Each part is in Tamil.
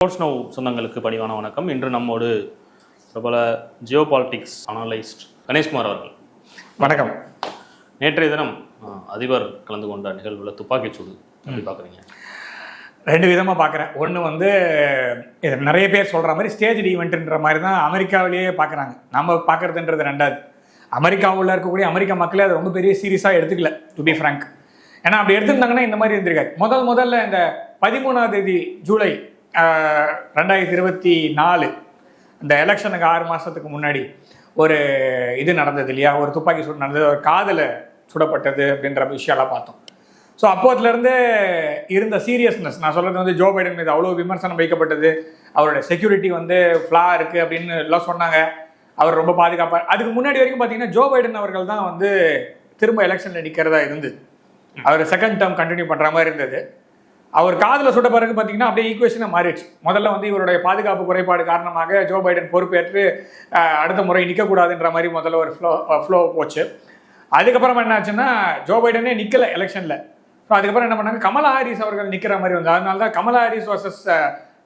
ஸ்போர்ட்ஸ் நவ் சொந்தங்களுக்கு பணிவான வணக்கம். இன்று நம்மோடு பிரபல ஜியோ பாலிட்டிக்ஸ் அனலிஸ்ட் கணேஷ்குமார் அவர்கள். வணக்கம். நேற்றைய தினம் அதிபர் கலந்து கொண்ட நிகழ்வில் துப்பாக்கிச்சூடு எப்படி பார்க்குறீங்க? ரெண்டு விதமாக பார்க்குறேன். ஒன்று இது நிறைய பேர் சொல்கிற மாதிரி ஸ்டேஜ் ஈவெண்ட்டுன்ற மாதிரி தான் அமெரிக்காவிலேயே பார்க்குறாங்க. நம்ம பார்க்குறதுன்றது ரெண்டாவது. அமெரிக்காவில் இருக்கக்கூடிய அமெரிக்க மக்களே அது ரொம்ப பெரிய சீரியஸாக எடுத்துக்கல, டு பி ஃப்ராங்க். ஏன்னா அப்படி எடுத்துருந்தாங்கன்னா இந்த மாதிரி இருந்திருக்காரு. முதல்ல இந்த 13ஆம் தேதி ஜூலை 2024 இந்த எலெக்ஷனுக்கு 6 மாதத்துக்கு முன்னாடி ஒரு இது நடந்தது இல்லையா, ஒரு துப்பாக்கி சூடு நடந்தது, ஒரு காதில் சுடப்பட்டது அப்படின்ற விஷயம்லாம் பார்த்தோம். ஸோ அப்போதுலேருந்து இருந்த சீரியஸ்னஸ், நான் சொல்கிறது ஜோ பைடன் மீது அவ்வளோ விமர்சனம் வைக்கப்பட்டது. அவரோட செக்யூரிட்டி ஃப்ளா இருக்குது அப்படின்னு எல்லாம் சொன்னாங்க. அவர் ரொம்ப பாதுகாப்பாக. அதுக்கு முன்னாடி வரைக்கும் பார்த்தீங்கன்னா ஜோ பைடன் அவர்கள் தான் திரும்ப எலெக்ஷனில் நிற்கிறதா இருந்தது. அவர் செகண்ட் டேர்ம் கண்டினியூ பண்ணுற மாதிரி இருந்தது. அவர் காதில் சுட்ட பிறகு பார்த்தீங்கன்னா அப்படியே ஈக்குவேஷனாக மாறிடுச்சு. முதல்ல இவருடைய பாதுகாப்பு குறைபாடு காரணமாக ஜோ பைடன் பொறுப்பேற்று அடுத்த முறை நிற்கக்கூடாதுன்ற மாதிரி முதல்ல ஒரு ஃப்ளோ போச்சு. அதுக்கப்புறம் என்ன ஆச்சுன்னா ஜோ பைடனே நிற்கலை எலெக்ஷனில். ஸோ அதுக்கப்புறம் என்ன பண்ணாங்க, கமலா ஹாரிஸ் அவர்கள் நிற்கிற மாதிரி வந்து, அதனால தான் கமலா ஹாரிஸ் வர்சஸ்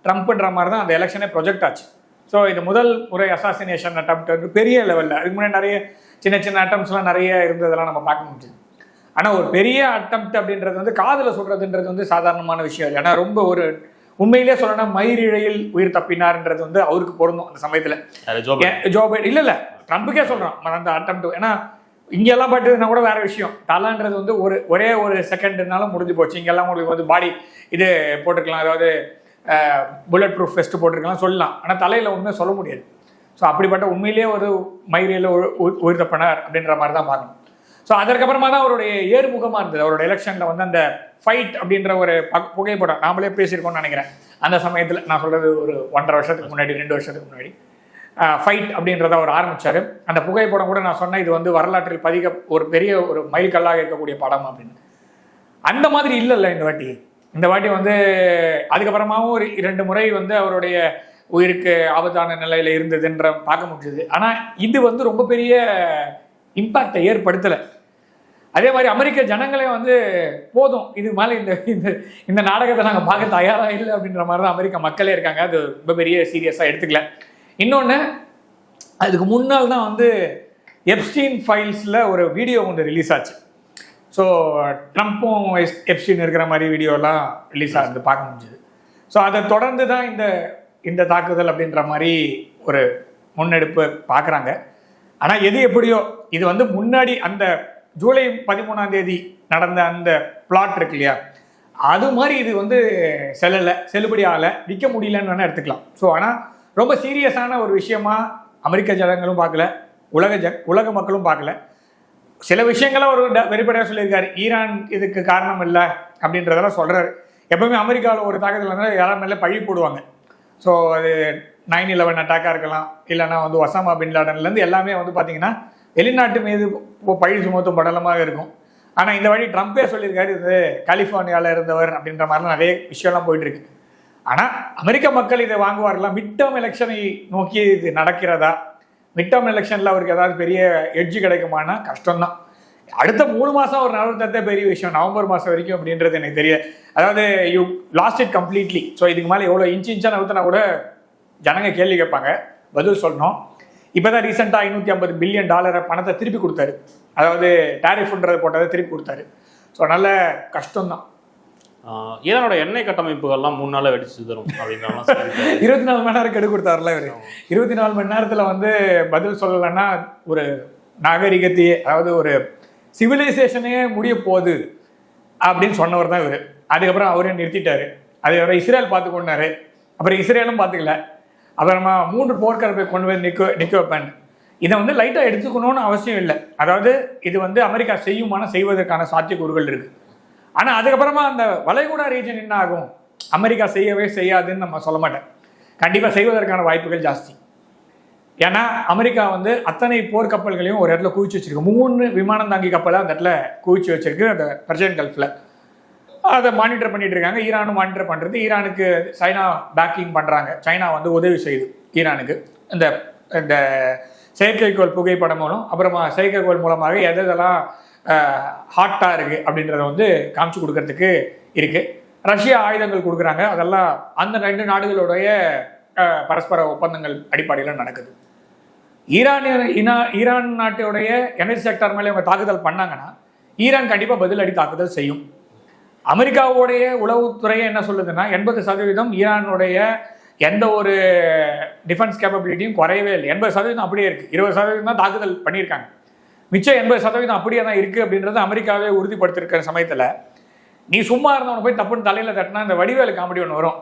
ட்ரம்ப்ன்ற மாதிரி தான் அந்த எலெக்ஷனே ப்ரொஜெக்ட் ஆச்சு. ஸோ இது முதல் முறை அசாசினேஷன் அட்டம்ப்ட் பெரிய லெவலில். அதுக்கு முன்னாடி நிறைய சின்ன அட்டம்ப்ட்ஸ்லாம் நிறைய இருந்ததெல்லாம் நம்ம பார்க்க முடியுது. ஆனால் ஒரு பெரிய அட்டம்ப்ட் அப்படின்றது காதில் சொல்கிறதுன்றது சாதாரணமான விஷயம் இல்லை. ஏன்னா ரொம்ப ஒரு உண்மையிலே சொல்லணும்னா மயிரிழையில் உயிர் தப்பினார்ன்றது அவருக்கு பொருந்தும் அந்த சமயத்தில். ஜோ பைடன் இல்லை ட்ரம்ப்புக்கே சொல்கிறோம் அந்த அட்டம்ப்ட். ஏன்னா இங்கெல்லாம் பட்டுனா கூட வேற விஷயம். தலைன்றது ஒரே ஒரு செகண்ட்னாலும் முடிஞ்சு போச்சு. இங்கெல்லாம் உங்களுக்கு பாடி இது போட்டுக்கலாம், அதாவது புல்லட் ப்ரூஃப் வெஸ்ட் போட்டிருக்கலாம் சொல்லலாம். ஆனால் தலையில் ஒன்றுமே சொல்ல முடியாது. ஸோ அப்படிப்பட்ட உண்மையிலேயே ஒரு மயிரிழையில் உயிர் தப்பினார் அப்படின்ற மாதிரி தான் பார்க்கணும். ஸோ அதற்கப்புறமா தான் அவருடைய ஏறுமுகமாக இருந்தது. அவரோட எலெக்ஷனில் அந்த ஃபைட் அப்படின்ற ஒரு புகைப்படம் நாமளே பேசியிருக்கோம்னு நினைக்கிறேன். அந்த சமயத்தில் நான் சொல்கிறது ஒரு 1.5 வருஷத்துக்கு முன்னாடி 2 வருஷத்துக்கு முன்னாடி ஃபைட் அப்படின்றத அவர் ஆரம்பித்தார். அந்த புகைப்படம் கூட நான் சொன்னேன், இது வரலாற்றில் ஒரு பெரிய ஒரு மைல்கல்லாக இருக்கக்கூடிய படம் அப்படின்னு. அந்த மாதிரி இல்லைல்ல இந்த வாட்டி அதுக்கப்புறமாவும் ஒரு 2 முறை அவருடைய உயிருக்கு ஆபத்தான நிலையில் இருந்ததுன்ற பார்க்க முடியுது. ஆனால் இது ரொம்ப பெரிய இம்பாக்டை ஏற்படுத்தலை. அதே மாதிரி அமெரிக்க ஜனங்களே போதும் இது மேலே இந்த நாடகத்தை நாங்கள் பார்க்க தயாராக இல்லை அப்படின்ற மாதிரி தான் அமெரிக்க மக்களே இருக்காங்க. அது ரொம்ப பெரிய சீரியஸாக எடுத்துக்கல. இன்னொன்று, அதுக்கு முன்னால் தான் எப்ஸ்டீன் ஃபைல்ஸில் ஒரு வீடியோ ரிலீஸ் ஆச்சு. ஸோ ட்ரம்ப்பும் எப்ஸ்டீன் இருக்கிற மாதிரி வீடியோலாம் ரிலீஸ் ஆகுது பார்க்க முடிஞ்சுது. ஸோ அதை தொடர்ந்து தான் இந்த தாக்குதல் அப்படின்ற மாதிரி ஒரு முன்னெடுப்பு பார்க்குறாங்க. ஆனால் எது எப்படியோ இது முன்னாடி அந்த ஜூலை 13ஆம் தேதி நடந்த அந்த பிளாட் இருக்கு இல்லையா, அது மாதிரி இது செல்லுபடி ஆகலை, விற்க முடியலன்னு வேணால் எடுத்துக்கலாம். ஸோ ஆனால் ரொம்ப சீரியஸான ஒரு விஷயமா அமெரிக்க ஜனங்களும் பார்க்கல, உலக மக்களும் பார்க்கல. சில விஷயங்களை ஒரு வெளிப்படையாக சொல்லியிருக்காரு. ஈரான் இதுக்கு காரணம் இல்லை அப்படின்றதெல்லாம் சொல்கிறாரு. எப்பவுமே அமெரிக்காவில் ஒரு தாக்குதல் இருந்தால் யாரும் மேலே பழி போடுவாங்க. ஸோ அது 9/11 அட்டாக்காக இருக்கலாம், இல்லைன்னா ஒசாமா பின் லாடன்லேருந்து எல்லாமே பார்த்தீங்கன்னா வெளிநாட்டு மீது பழி சுமத்தும் படலமாக இருக்கும். ஆனால் இந்த வழி ட்ரம்ப்பே சொல்லியிருக்காரு, இது கலிஃபோர்னியாவில் இருந்தவர் அப்படின்ற மாதிரிலாம் நிறைய விஷயம்லாம் போயிட்டுருக்கு. ஆனால் அமெரிக்க மக்கள் இதை வாங்குவார்களா? மிட் டேர்ம் எலெக்ஷனை நோக்கி இது நடக்கிறதா? மிட் டேர்ம் எலெக்ஷனில் அவருக்கு ஏதாவது பெரிய எட்ஜு கிடைக்குமானா கஷ்டம்தான். அடுத்த 3 மாதம் ஒரு நகர்த்தத்தை பெரிய விஷயம், நவம்பர் மாதம் வரைக்கும் அப்படின்றது எனக்கு தெரியல. அதாவது you lost it completely. So இதுக்கு மேலே எவ்வளோ இன்ச்சாக நகர்த்தினா கூட ஜனங்க கேள்வி கேட்பாங்க, பதில் சொல்லணும். இப்போ தான் ரீசெண்டாக $550 பில்லியன் பணத்தை திருப்பி கொடுத்தாரு. அதாவது டேரிஃப்ன்றது போட்டதை திருப்பி கொடுத்தாரு. ஸோ நல்ல கஷ்டம்தான். ஈரானோட எண்ணெய் கட்டமைப்புகள்லாம் 3 நாளில் வெடிச்சு தரும் அப்படின்ற 24 மணி நேரம் கெடு கொடுத்தாருல இவர். 24 மணி நேரத்தில் பதில் சொல்லலைன்னா ஒரு நாகரிகத்தையே, அதாவது ஒரு சிவிலைசேஷனே முடிய போகுது அப்படின்னு சொன்னவர் தான் இவர். அதுக்கப்புறம் அவரே நிறுத்திட்டாரு. அதுக்கப்புறம் இஸ்ரேல் பார்த்து கொண்டாரு. அப்புறம் இஸ்ரேலும் பார்த்துக்கல. அப்புறமா 3 போர்க்கரப்பை கொண்டு போய் நிற்க வைப்பேன். இதை லைட்டாக எடுத்துக்கணும்னு அவசியம் இல்லை. அதாவது இது அமெரிக்கா செய்வதற்கான சாத்தியக்கூறுகள் இருக்குது. ஆனால் அதுக்கப்புறமா அந்த வளைகுடா ரீஜன் என்ன ஆகும்? அமெரிக்கா செய்யவே செய்யாதுன்னு நம்ம சொல்ல மாட்டேன். கண்டிப்பாக செய்வதற்கான வாய்ப்புகள் ஜாஸ்தி. ஏன்னா அமெரிக்கா அத்தனை போர்க்கப்பல்களையும் ஒரு இடத்துல குவிச்சு வச்சிருக்கு. 3 விமானம் தாங்கி கப்பலை அந்த இடத்துல குவிச்சு வச்சிருக்கு, அந்த பர்ஷியன் கல்ஃபில். அதை மானிட்டர் பண்ணிட்டு இருக்காங்க. ஈரானும் மானிட்டர் பண்ணுறது. ஈரானுக்கு சைனா பேக்கிங் பண்ணுறாங்க. சைனா உதவி செய்யுது ஈரானுக்கு இந்த இந்த செயற்கைக்கோள் புகைப்படம் மூலம், அப்புறமா செயற்கைக்கோள் மூலமாக எதெல்லாம் ஹாட்டாக இருக்குது அப்படின்றத காமிச்சு கொடுக்கறதுக்கு இருக்குது. ரஷ்யா ஆயுதங்கள் கொடுக்குறாங்க. அதெல்லாம் அந்த 2 நாடுகளுடைய பரஸ்பர ஒப்பந்தங்கள் அடிப்படையில் நடக்குது. ஈரான் நாட்டுடைய எனர்ஜி செக்டர் மேலே அவங்க தாக்குதல் பண்ணாங்கன்னா ஈரான் கண்டிப்பாக பதிலடி தாக்குதல் செய்யும். அமெரிக்காவுடைய உளவுத்துறையை என்ன சொல்லுதுன்னா 80% ஈரானுடைய எந்த ஒரு டிஃபென்ஸ் கேப்பபிலிட்டியும் குறையவே இல்லை. 80% அப்படியே இருக்குது. 20% தான் தாக்குதல் பண்ணியிருக்காங்க. மிச்சம் 80% அப்படியே தான் இருக்குது அப்படின்றத அமெரிக்காவே உறுதிப்படுத்திருக்கிற சமயத்தில் நீ சும்மா இருந்தவனை போய் தப்புன்னு தலையில் தட்டினா இந்த வடிவேலு காமெடி ஒன்று வரும்.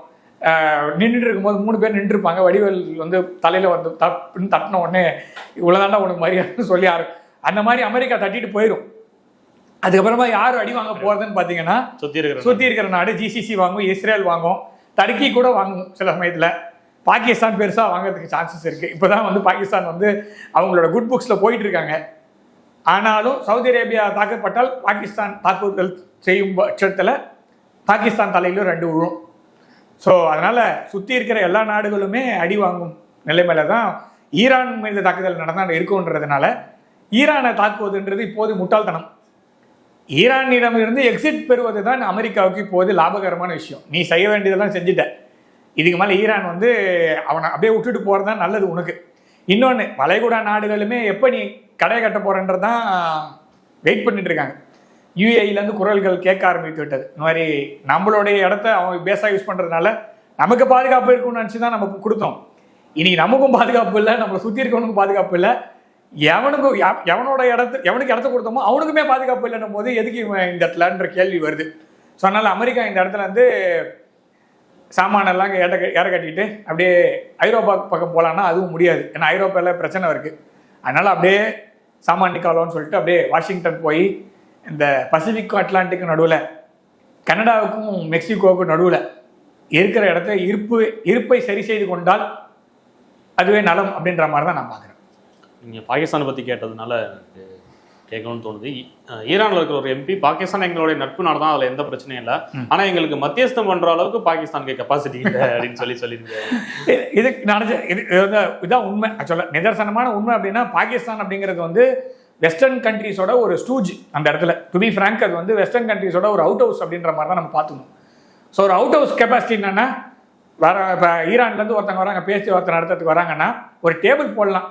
நின்றுட்டு இருக்கும்போது 3 பேர் நின்றுருப்பாங்க. வடிவேல் வந்து தலையில் வந்து தப்புன்னு தட்டின உடனே இவ்வளோதாண்டா உனக்கு மரியாதைன்னு சொல்லி அந்த மாதிரி அமெரிக்கா தட்டிட்டு போயிடும். அதுக்கப்புறமா யார் அடி வாங்க போகிறதுன்னு பார்த்தீங்கன்னா சுற்றி இருக்கிற நாடு ஜிசிசி வாங்கும், இஸ்ரேல் வாங்கும், டர்க்கி கூட வாங்கும். சில சமயத்தில் பாகிஸ்தான் பெருசாக வாங்கிறதுக்கு சான்சஸ் இருக்குது. இப்போ தான் வந்து பாகிஸ்தான் வந்து அவங்களோட குட் புக்ஸில் போயிட்டு இருக்காங்க. ஆனாலும் சவுதி அரேபியா தாக்கப்பட்டால் பாகிஸ்தான் தாக்குதல் செய்யும் பட்சத்தில் பாகிஸ்தான் தலையிலும் 2 விழும். ஸோ அதனால் சுற்றி இருக்கிற எல்லா நாடுகளுமே அடி வாங்கும் நிலைமையில தான் ஈரான் மீது தாக்குதல் நடந்தால் இருக்குன்றதுனால ஈரானை தாக்குவதுன்றது இப்போது முட்டாள்தனம். ஈரானிடமிருந்து எக்ஸிட் பெறுவது தான் அமெரிக்காவுக்கு இப்போது லாபகரமான விஷயம். நீ செய்ய வேண்டியதெல்லாம் செஞ்சுட்ட. இதுக்கு மேலே ஈரான் வந்து அவனை அப்படியே விட்டுட்டு போகிறது தான் நல்லது உனக்கு. இன்னொன்று, வளைகுடா நாடுகளுமே எப்போ நீ கடை கட்ட போகிறன்றதான் வெயிட் பண்ணிட்டு இருக்காங்க. யூஏஇலேருந்து குரல்கள் கேட்க ஆரம்பித்து விட்டது. இந்த மாதிரி நம்மளுடைய இடத்த அவங்க பேஸாக யூஸ் பண்ணுறதுனால நமக்கு பாதுகாப்பு இருக்குன்னு நினச்சி தான் நமக்கு கொடுத்தோம். இனி நமக்கும் பாதுகாப்பு இல்லை, நம்மளை சுற்றி இருக்கவனுக்கும் பாதுகாப்பு இல்லை, எவனுக்கு இடத்த கொடுத்தோமோ அவனுக்குமே பாதுகாப்பு இல்லைன்னும் போது எதுக்கு இந்த இடத்துலன்ற கேள்வி வருது. ஸோ அதனால் அமெரிக்கா இந்த இடத்துல வந்து சாமானெல்லாம் ஏற கட்டிட்டு அப்படியே ஐரோப்பா பக்கம் போகலான்னா அதுவும் முடியாது. ஏன்னா ஐரோப்பாவில் பிரச்சனை இருக்குது. அதனால் அப்படியே சாமான் நிக்காலோன்னு சொல்லிட்டு அப்படியே வாஷிங்டன் போய் இந்த பசிபிக் அட்லாண்டிக் நடுவில் கனடாவுக்கும் மெக்சிகோவுக்கும் நடுவில் இருக்கிற இடத்த இருப்பை சரி செய்து கொண்டால் அதுவே நலம் அப்படின்ற மாதிரி தான் நான் பார்க்குறேன். நீங்கள் பாகிஸ்தானை பற்றி கேட்டதுனால எனக்கு கேட்கணும்னு தோணுது. ஈரானில் இருக்கிற ஒரு எம்பி பாகிஸ்தான் எங்களுடைய நட்பு நாடு தான், அதில் எந்த பிரச்சனையும் இல்லை, ஆனால் எங்களுக்கு மத்தியஸ்தம் பண்ணுற அளவுக்கு பாகிஸ்தானுக்கு கெப்பாசிட்டி இல்லை அப்படின்னு சொல்லியிருக்காரு. இதுதான் உண்மை. ஆக்சுவலாக நிதர்சனமான உண்மை அப்படின்னா பாகிஸ்தான் அப்படிங்கிறது வந்து வெஸ்டர்ன் கண்ட்ரீஸோட ஒரு ஸ்டூஜ். அந்த இடத்துல டு பி ஃப்ராங்க் அது வந்து வெஸ்டர்ன் கண்ட்ரீஸோட ஒரு அவுட் ஹவுஸ் அப்படின்ற மாதிரி தான் நம்ம பார்த்துக்கணும். ஸோ ஒரு அவுட் ஹவுஸ் கெப்பாசிட்டி என்னன்னா, இப்போ ஈரான்லேருந்து ஒருத்தங்க வராங்க, பேச்சுவார்த்தை நடத்துறதுக்கு வராங்கன்னா ஒரு டேபிள் போடலாம்.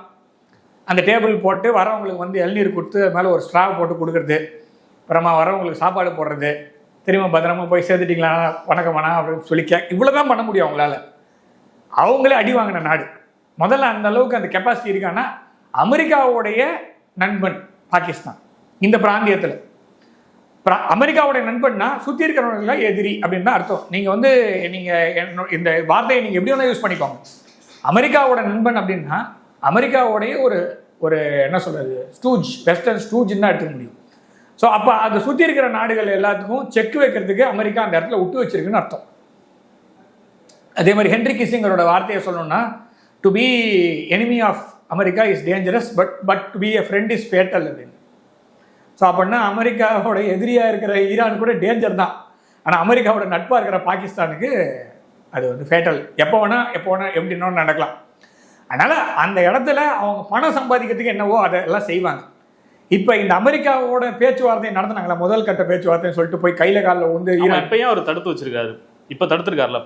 அந்த டேபிள் போட்டு வரவங்களுக்கு வந்து இளநீர் கொடுத்து அது மேலே ஒரு ஸ்ட்ரா போட்டு கொடுக்குறது, அப்புறமா வரவங்களுக்கு சாப்பாடு போடுறது, திரும்ப பத்திரமா போய் சேர்த்துட்டிங்களா வணக்கம் வேணா அப்படின்னு சொல்லி இவ்வளோ தான் பண்ண முடியும் அவங்களால. அவங்களே அடி வாங்கின நாடு. முதல்ல அந்த அளவுக்கு அந்த கெப்பாசிட்டி இருக்கான்னா அமெரிக்காவுடைய நண்பன் பாகிஸ்தான் இந்த பிராந்தியத்தில். அமெரிக்காவுடைய நண்பன்னா சுற்றி இருக்கிறவங்கள எதிரி அப்படின்னு தான் அர்த்தம். நீங்கள் வந்து இந்த வார்த்தையை நீங்கள் எப்படி வேணால் யூஸ் பண்ணிக்கோங்க. அமெரிக்காவோட நண்பன் அப்படின்னா அமெரிக்காவுடைய ஒரு என்ன சொல்கிறது ஸ்டூஜ், வெஸ்டர்ன் ஸ்டூஜ்ன்னு தான் எடுத்துக்க முடியும். ஸோ அப்போ அதை சுற்றி இருக்கிற நாடுகள் எல்லாத்துக்கும் செக் வைக்கிறதுக்கு அமெரிக்கா அந்த இடத்துல விட்டு வச்சிருக்குன்னு அர்த்தம். அதே மாதிரி ஹென்ரி கிஸ்ஸிங்கரோட வார்த்தையை சொல்லணும்னா, to be enemy of America is dangerous but to be a friend is fatal அப்படின்னு. ஸோ அப்படின்னா அமெரிக்காவோட எதிரியாக இருக்கிற ஈரான் கூட டேஞ்சர் தான், ஆனால் அமெரிக்காவோட நட்பாக இருக்கிற பாகிஸ்தானுக்கு அது வந்து ஃபேட்டல். எப்போ வேணால் எப்படின்னு நடக்கலாம். அதனால் அந்த இடத்துல அவங்க பணம் சம்பாதிக்கிறதுக்கு என்னவோ அதெல்லாம் செய்வாங்க. இப்போ இந்த அமெரிக்காவோட பேச்சுவார்த்தை நடத்தினாங்களா, முதல் கட்ட பேச்சுவார்த்தைன்னு சொல்லிட்டு போய் கையில் காலில் வந்து ஈரான் இப்பயும் அவர் தடுத்து வச்சிருக்காரு. இப்போ தடுத்துருக்காருல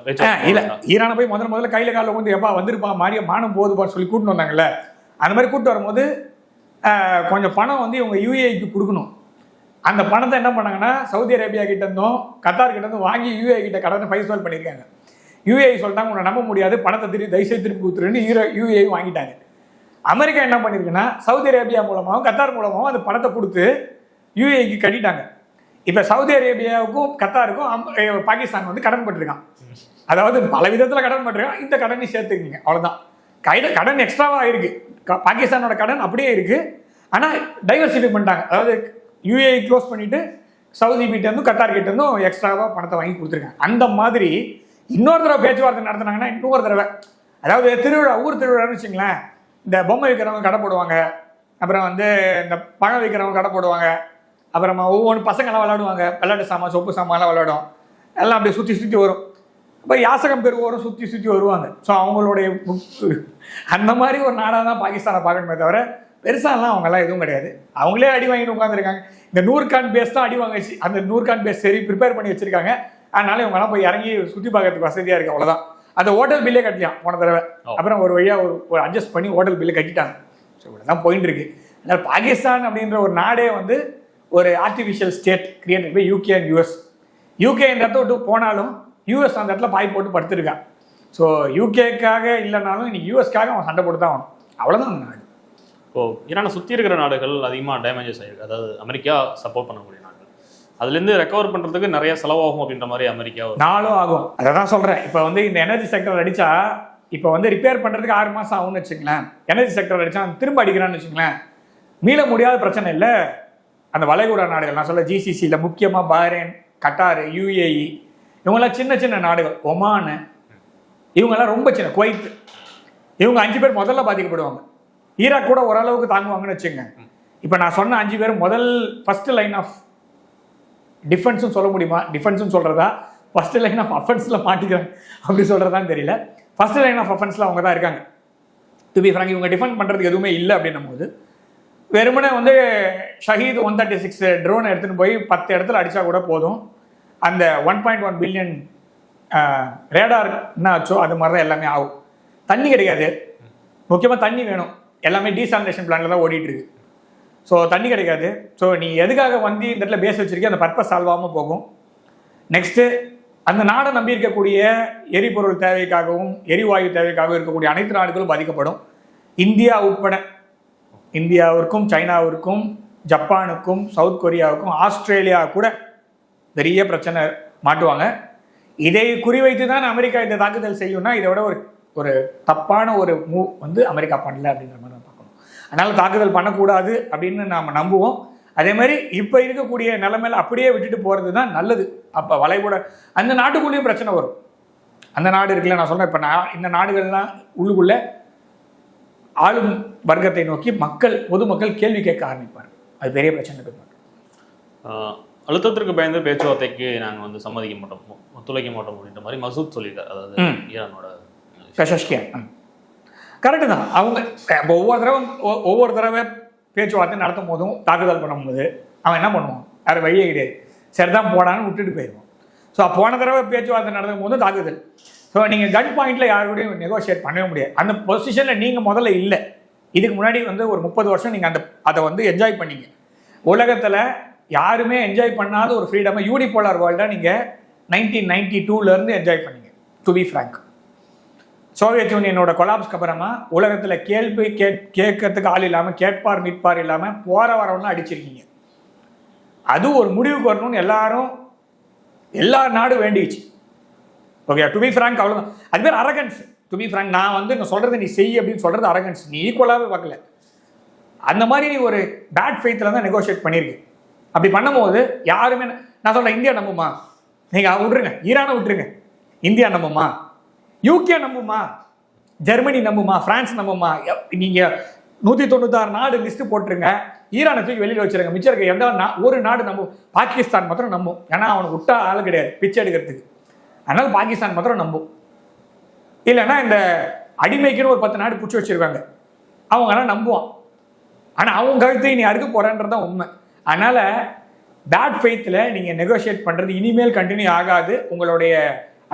இல்லை, ஈரானை போய் முதல்ல கையில் காலில் வந்து எப்பா வந்திருப்பா மாறிய மானம் போதுப்பான்னு சொல்லி கூட்டின்னு வந்தாங்கல்ல. அந்த மாதிரி கூப்பிட்டு வரும்போது கொஞ்சம் பணம் வந்து இவங்க யூஏக்கு கொடுக்கணும். அந்த பணத்தை என்ன பண்ணாங்கன்னா சவுதி அரேபியா கிட்ட இருந்தும் கத்தார் கிட்ட இருந்தும் வாங்கி யூஏ கிட்ட கடனை பைசல் பண்ணியிருக்காங்க. யூஏ சொல்லிட்டாங்க உன்னை நம்ப முடியாது, பணத்தை தயவுசெய்து திருப்பி கொடுத்துருன்னு யூஏ வாங்கிட்டாங்க. அமெரிக்கா என்ன பண்ணியிருக்குன்னா சவுதி அரேபியா மூலமாகவும் கத்தார் மூலமாகவும் அந்த பணத்தை கொடுத்து யூஏக்கு கட்டிட்டாங்க. இப்போ சவுதி அரேபியாவுக்கும் கத்தாருக்கும் பாகிஸ்தான் வந்து கடன் பட்டிருக்கான். அதாவது பல விதத்தில் கடன் பட்டிருக்கான். இந்த கடனை சேர்த்துக்குங்க, அவ்வளோதான். கடன் எக்ஸ்ட்ராவாக இருக்குது. பாகிஸ்தானோட கடன் அப்படியே இருக்குது, ஆனால் டைவர்சிஃபை பண்ணிட்டாங்க. அதாவது யூஏ க்ளோஸ் பண்ணிவிட்டு சவுதி கிட்டேருந்தும் கத்தார் கிட்டேருந்தும் எக்ஸ்ட்ராவாக பணத்தை வாங்கி கொடுத்துருக்காங்க. அந்த மாதிரி இன்னொரு தடவை பேச்சுவார்த்தை நடத்தினாங்கன்னா இன்னொரு தடவை, அதாவது திருவிழா, ஊர் திருவிழான்னு வச்சுங்களேன், இந்த பொம்மை விற்கிறவங்க கடை போடுவாங்க, அப்புறம் வந்து இந்த பழம் விற்கிறவங்க கடை போடுவாங்க, அப்புறமா ஒவ்வொன்று பசங்கள்லாம் விளையாடுவாங்க, விளையாட்டு சாமான் சொப்பு சாமான்லாம் விளையாடும், எல்லாம் அப்படியே சுற்றி வரும். இப்போ யாசகம் பெறுவோரும் சுற்றி வருவாங்க. ஸோ அவங்களுடைய அந்த மாதிரி ஒரு நாடாக தான் பாகிஸ்தானை பார்க்கணுமே தவிர பெருசாலாம் அவங்கெல்லாம் எதுவும் கிடையாது. அவங்களே அடி வாங்கிட்டு உட்காந்துருக்காங்க. இந்த நூர்கான் பேஸ் தான் அடி வாங்கிச்சு. அந்த நூர்கான் பேஸ் சரி ப்ரிப்பேர் பண்ணி வச்சுருக்காங்க. அதனால இவங்கெல்லாம் போய் இறங்கி சுற்றி பார்க்கறதுக்கு வசதியாக இருக்குது, அவ்வளோதான். அந்த ஹோட்டல் பில்லே கட்டலாம் போன தடவை. அப்புறம் ஒரு வழியாக ஒரு அட்ஜஸ்ட் பண்ணி ஹோட்டல் பில்லை கட்டிட்டாங்க. ஸோ இவ்வளோதான் போயிட்டு இருக்கு. அதனால் பாகிஸ்தான் அப்படின்ற ஒரு நாடே வந்து ஒரு artificial state create by UK and US. UK இந்த இடத்த விட்டு போனாலும் யூஎஸ் அந்த இடத்துல பாய் போட்டு படுத்துருக்கான். ஸோ யூகேக்காக இல்லைனாலும் இன்னைக்கு யூஎஸ்க்காக அவன் சண்டை போட்டு தான் ஆகணும், அவ்வளோதான் அந்த நாடு. இப்போ ஈரானை சுற்றி இருக்கிற நாடுகள் அதிகமாக டேமேஜஸ் ஆகிருக்கு, அதாவது அமெரிக்கா சப்போர்ட் பண்ணக்கூடிய நாடுகள். அதுலேருந்து ரெக்கவர் பண்ணுறதுக்கு நிறைய செலவாகும் அப்படின்ற மாதிரி அமெரிக்கா நாளும் ஆகும். அதை தான் சொல்கிறேன். இப்போ வந்து இந்த எனர்ஜி செக்டர் அடித்தா இப்போ வந்து ரிப்பேர் பண்ணுறதுக்கு 6 மாதம் ஆகும்னு வச்சுங்களேன். எனர்ஜி செக்டர் அடித்தா திரும்ப அடிக்கிறான்னு வச்சுங்களேன், மீள முடியாத பிரச்சனை இல்லை. அந்த வளைகுடா நாடுகள் நான் சொல்ல ஜிசிசியில் முக்கியமாக பஹ்ரைன், கட்டார், யுஏஇ இவங்கெல்லாம் சின்ன சின்ன நாடுகள், ஒமானு இவங்கெல்லாம் ரொம்ப சின்ன, குவைத் இவங்க 5 பேர் முதல்ல பாதிக்கப்படுவாங்க. ஈராக் கூட ஓரளவுக்கு தாங்குவாங்கன்னு வச்சுங்க. இப்போ நான் சொன்ன 5 பேர் முதல் ஃபர்ஸ்ட் லைன் ஆஃப் டிஃபென்ஸும் சொல்ல முடியுமா, டிஃபென்ஸும் சொல்கிறதா ஃபர்ஸ்ட் லைன் ஆஃப் அஃபென்ஸில் மாட்டிக்கிறாங்க அப்படி சொல்கிறதான்னு தெரியல. ஃபர்ஸ்ட் லைன் ஆஃப் அஃபென்ஸில் அவங்க தான் இருக்காங்க. டு பி ஃப்ராங்க் இவங்க டிஃபெண்ட் பண்ணுறதுக்கு எதுவுமே இல்லை அப்படின்னும் போது வெறுமனே வந்து ஷஹீத் 136 ட்ரோனை எடுத்துகிட்டு போய் 10 இடத்துல அடித்தா கூட போதும். அந்த 1.1 பில்லியன் ரேடார் என்ன ஆச்சோ அது மாதிரி தான் எல்லாமே ஆகும். தண்ணி கிடைக்காது, முக்கியமாக தண்ணி வேணும். எல்லாமே டீசாலினேஷன் பிளான்ல தான் ஓடிட்டு இருக்கு. ஸோ தண்ணி கிடைக்காது. ஸோ நீ எதுக்காக வந்து இந்த இடத்துல பேஸ் வச்சிருக்கே அந்த பர்பஸ் சால்வ் ஆகாமல் போகும். நெக்ஸ்ட்டு அந்த நாடை நம்பி இருக்கக்கூடிய எரிபொருள் தேவைக்காகவும் எரிவாயு தேவைக்காகவும் இருக்கக்கூடிய அனைத்து நாடுகளும் பாதிக்கப்படும். இந்தியா உட்பட இந்தியாவிற்கும் சைனாவிற்கும் ஜப்பானுக்கும் சவுத் கொரியாவுக்கும் ஆஸ்திரேலியா கூட பெரிய பிரச்சனை மாட்டுவாங்க. இதை குறிவைத்து தான் அமெரிக்கா இந்த தாக்குதல் செய்யும்னா இதை விட ஒரு தப்பான ஒரு மூவ் வந்து அமெரிக்கா பண்ணல அப்படிங்கிற மாதிரி தான் பார்க்கணும். அதனால் தாக்குதல் பண்ணக்கூடாது அப்படின்னு நாம் நம்புவோம். அதே மாதிரி இப்போ இருக்கக்கூடிய நிலைமையில அப்படியே விட்டுட்டு போகிறது தான் நல்லது. அப்போ வளைகுட அந்த நாட்டுக்குள்ளேயும் பிரச்சனை வரும். அந்த நாடு இருக்குல்ல, நான் சொன்னேன் இப்போ இந்த நாடுகள்லாம் உள்ளுக்குள்ளே ஆளும் வர்க்கத்தை நோக்கி பொதுமக்கள் கேள்வி கேட்க ஆரம்பிப்பார். அது பெரிய பிரச்சனை இருக்கு. அழுத்தத்திற்கு பயந்து பேச்சுவார்த்தைக்கு நாங்கள் வந்து சம்மதிக்க மாட்டோம், ஒத்துழைக்க மாட்டோம் அப்படின்ற மாதிரி மசூத் சொல்லியிருக்காரு. அதாவது ஈரானோட பெஷஷ்கியான் கரெக்டு தான். அவங்க ஒவ்வொரு தடவை பேச்சுவார்த்தை நடத்தும் போதும் தாக்குதல் பண்ணும்போது அவன் என்ன பண்ணுவான், வேறு வழியே கிடையாது, சரிதான் போடான்னு விட்டுட்டு போயிடுவான். ஸோ போன தடவை பேச்சுவார்த்தை நடத்தும் போதும் தாக்குதல். ஸோ நீங்கள் கன் பாயிண்டில் யாருக்கூடையும் நெகோஷியேட் பண்ணவே முடியாது. அந்த பொசிஷனில் நீங்கள் முதல்ல இல்லை. இதுக்கு முன்னாடி வந்து ஒரு 30 வருஷம் நீங்கள் அதை வந்து என்ஜாய் பண்ணீங்க. உலகத்தில் யாருமே என்ஜாய் பண்ணாத ஒரு ஃப்ரீடமை யூனிபோலார் வேர்ல்டாக நீங்கள் 1992 என்ஜாய் பண்ணீங்க. டு பி ஃப்ராங்க், சோவியத் யூனியனோட கொலாப்ஸ்க்கு அப்புறமா உலகத்தில் கேள்வி கேட்கறதுக்கு ஆள் இல்லாமல், கேட்பார் மீட்பார் இல்லாமல் போகிற வரவெல்லாம் அடிச்சிருக்கீங்க. அது ஒரு முடிவுக்கு வரணும்னு எல்லா நாடும் வேண்டிச்சு. ஓகே, டு பி ஃப்ராங்க் அவ்வளோதான். அது பேர் அரகன்ஸ். டு பி ஃப்ராங்க், நான் வந்து நான் சொல்கிறது நீ செய் அப்படின்னு சொல்கிறது அரகன்ஸ். நீ ஈக்குவலாகவே பார்க்கல. அந்த மாதிரி நீ ஒரு பேட் ஃபெய்த்தில் தான் நெகோஷியேட் பண்ணியிருக்கு. அப்படி பண்ணும்போது யாருமே, நான் சொல்கிறேன், இந்தியா நம்புமா? நீங்கள் விட்டுருங்க, ஈரானை விட்டுருங்க, இந்தியா நம்புமா? யூகே நம்புமா? ஜெர்மனி நம்புமா? பிரான்ஸ் நம்புமா? நீங்கள் 196 நாடு லிஸ்ட்டு போட்டுருங்க, ஈரானை தூக்கி வெளியில் வச்சுருங்க. மிச்சம் இருக்க எந்த ஒரு நாடு நம்பும்? பாகிஸ்தான் மாத்திரம் நம்பும். ஏன்னா அவனுக்கு விட்டா ஆள் கிடையாது பிச்சை எடுக்கிறதுக்கு. அதனால் பாகிஸ்தான் மாத்திரம் நம்பும். இல்லைன்னா இந்த அடிமைக்குன்னு ஒரு 10 நாடு பிடிச்சி வச்சுருக்காங்க, அவங்கெல்லாம் நம்புவான். ஆனால் அவங்க கழுத்தை நீ அறுக்க போகிறன்றதான் உண்மை. அதனால் பேட் ஃபெய்த்தில் நீங்கள் நெகோஷியேட் பண்ணுறது இனிமேல் கண்டினியூ ஆகாது. உங்களுடைய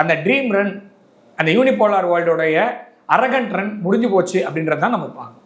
அந்த ட்ரீம் ரன், அந்த யூனிபோலார் வேர்ல்டோடைய அரகண்ட் ரன் முடிஞ்சு போச்சு அப்படின்றது தான் நம்ம பார்க்கணும்.